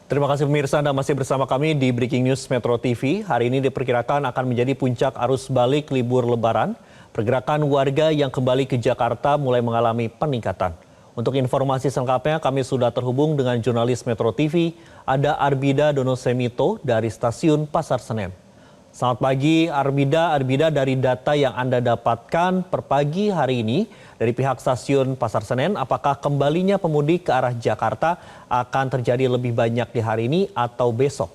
Terima kasih pemirsa, Anda masih bersama kami di Breaking News Metro TV. Hari ini diperkirakan akan menjadi puncak arus balik libur Lebaran. Pergerakan warga yang kembali ke Jakarta mulai mengalami peningkatan. Untuk informasi selengkapnya, kami sudah terhubung dengan jurnalis Metro TV, ada Arbida Donosemito dari Stasiun Pasar Senen. Selamat pagi Arbida. Arbida, dari data yang Anda dapatkan per pagi hari ini dari pihak Stasiun Pasar Senen, apakah kembalinya pemudik ke arah Jakarta akan terjadi lebih banyak di hari ini atau besok?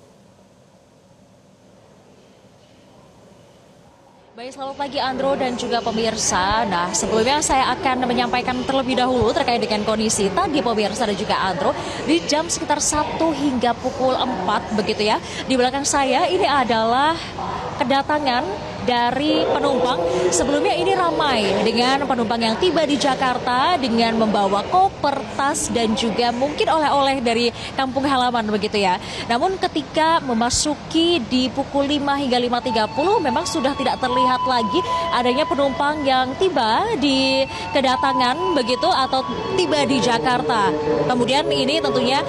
Baik, selamat pagi Andro dan juga pemirsa. Nah, sebelumnya saya akan menyampaikan terlebih dahulu terkait dengan kondisi tadi pemirsa dan juga Andro di jam sekitar 1 hingga pukul 4 begitu ya. Di belakang saya ini adalah kedatangan dari penumpang. Sebelumnya ini ramai dengan penumpang yang tiba di Jakarta dengan membawa koper, tas dan juga mungkin oleh-oleh dari kampung halaman begitu ya. Namun ketika memasuki di pukul 5 hingga 5.30 memang sudah tidak terlihat lagi adanya penumpang yang tiba di kedatangan begitu atau tiba di Jakarta. Kemudian ini tentunya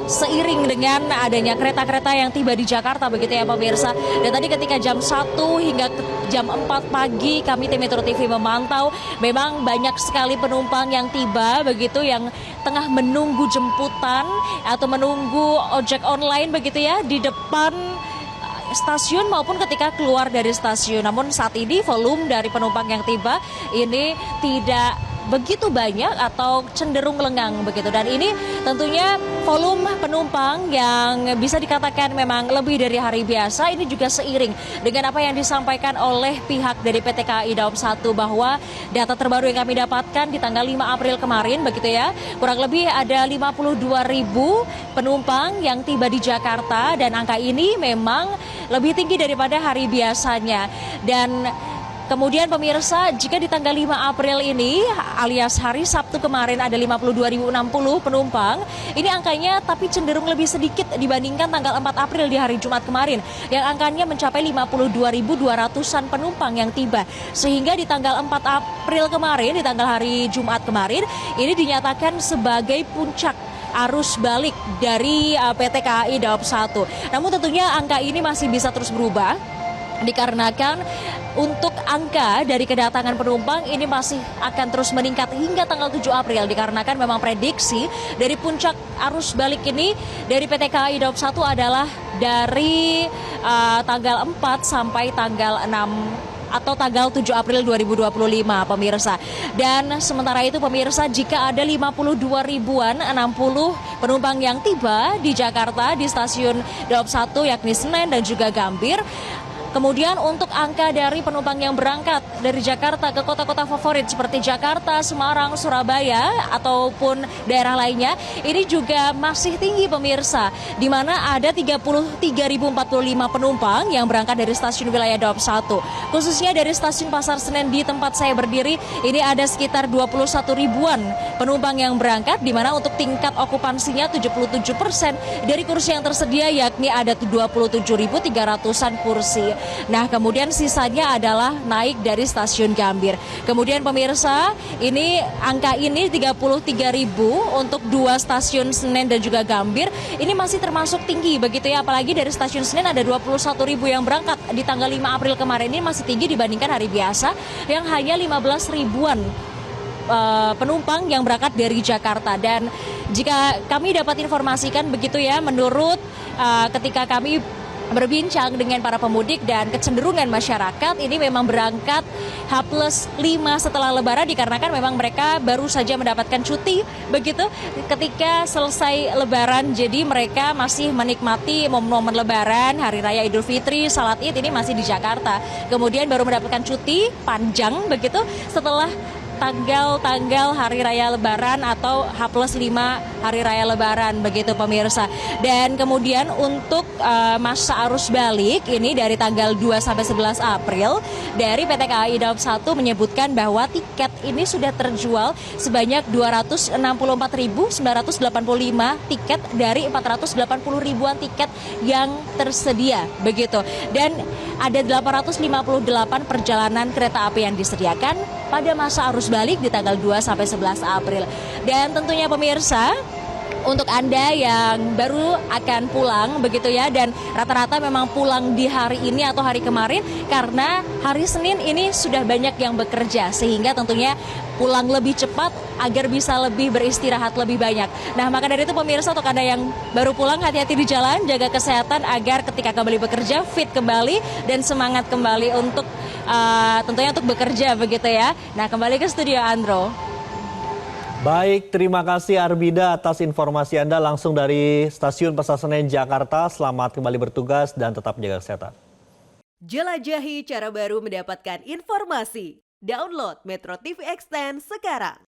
seiring dengan adanya kereta-kereta yang tiba di Jakarta begitu ya pemirsa. Dan tadi ketika jam 1 hingga jam 4 pagi kami tim Metro TV memantau memang banyak sekali penumpang yang tiba begitu yang tengah menunggu jemputan atau menunggu ojek online begitu ya di depan stasiun maupun ketika keluar dari stasiun. Namun saat ini volume dari penumpang yang tiba ini tidak begitu banyak atau cenderung lengang begitu, dan ini tentunya volume penumpang yang bisa dikatakan memang lebih dari hari biasa. Ini juga seiring dengan apa yang disampaikan oleh pihak dari PT KAI Daob 1 bahwa data terbaru yang kami dapatkan di tanggal 5 April kemarin begitu ya, kurang lebih ada 52.000 penumpang yang tiba di Jakarta, dan angka ini memang lebih tinggi daripada hari biasanya. Dan kemudian pemirsa, jika di tanggal 5 April ini alias hari Sabtu kemarin ada 52.060 penumpang, ini angkanya tapi cenderung lebih sedikit dibandingkan tanggal 4 April di hari Jumat kemarin yang angkanya mencapai 52.200-an penumpang yang tiba. Sehingga di tanggal 4 April kemarin, di tanggal hari Jumat kemarin, ini dinyatakan sebagai puncak arus balik dari PT KAI Daob 1. Namun tentunya angka ini masih bisa terus berubah dikarenakan untuk angka dari kedatangan penumpang ini masih akan terus meningkat hingga tanggal 7 April dikarenakan memang prediksi dari puncak arus balik ini dari PT KAI Daob 1 adalah dari tanggal 4 sampai tanggal 6 atau tanggal 7 April 2025 pemirsa. Dan sementara itu pemirsa, jika ada 52.060 penumpang yang tiba di Jakarta di stasiun Daob 1 yakni Senen dan juga Gambir. Kemudian untuk angka dari penumpang yang berangkat dari Jakarta ke kota-kota favorit seperti Jakarta, Semarang, Surabaya ataupun daerah lainnya ini juga masih tinggi pemirsa, di mana ada 33.045 penumpang yang berangkat dari stasiun wilayah Daob 1. Khususnya dari stasiun Pasar Senen di tempat saya berdiri ini ada sekitar 21 ribuan penumpang yang berangkat, di mana untuk tingkat okupansinya 77% dari kursi yang tersedia yakni ada 27.300-an kursi. Nah, kemudian sisanya adalah naik dari stasiun Gambir. Kemudian pemirsa, ini angka ini 33.000 untuk dua stasiun Senen dan juga Gambir. Ini masih termasuk tinggi begitu ya, apalagi dari stasiun Senen ada 21.000 yang berangkat di tanggal 5 April kemarin. Ini masih tinggi dibandingkan hari biasa yang hanya 15 ribuan penumpang yang berangkat dari Jakarta. Dan jika kami dapat informasikan begitu ya, menurut ketika kami berbincang dengan para pemudik dan kecenderungan masyarakat ini memang berangkat H+5 setelah Lebaran dikarenakan memang mereka baru saja mendapatkan cuti begitu ketika selesai Lebaran, jadi mereka masih menikmati momen-momen Lebaran, Hari Raya Idul Fitri, Salat Id ini masih di Jakarta, kemudian baru mendapatkan cuti panjang begitu setelah tanggal Hari Raya Lebaran atau H+5 Hari Raya Lebaran begitu pemirsa. Dan kemudian untuk masa arus balik ini dari tanggal 2 sampai 11 April dari PT KAI Daob 1 menyebutkan bahwa tiket ini sudah terjual sebanyak 264.985 tiket dari 480 ribuan tiket yang tersedia begitu. Dan ada 858 perjalanan kereta api yang disediakan pada masa arus balik di tanggal 2 sampai 11 April. Dan tentunya pemirsa, untuk Anda yang baru akan pulang begitu ya, dan rata-rata memang pulang di hari ini atau hari kemarin karena hari Senin ini sudah banyak yang bekerja sehingga tentunya pulang lebih cepat agar bisa lebih beristirahat lebih banyak. Nah, maka dari itu pemirsa, untuk Anda yang baru pulang, hati-hati di jalan, jaga kesehatan agar ketika kembali bekerja fit kembali dan semangat kembali untuk tentunya untuk bekerja begitu ya. Nah, kembali ke studio Andro. Baik, terima kasih Arbida atas informasi Anda langsung dari Stasiun Pasar Senen, Jakarta. Selamat kembali bertugas dan tetap jaga kesehatan. Jelajahi cara baru mendapatkan informasi. Download Metro TV Extend sekarang.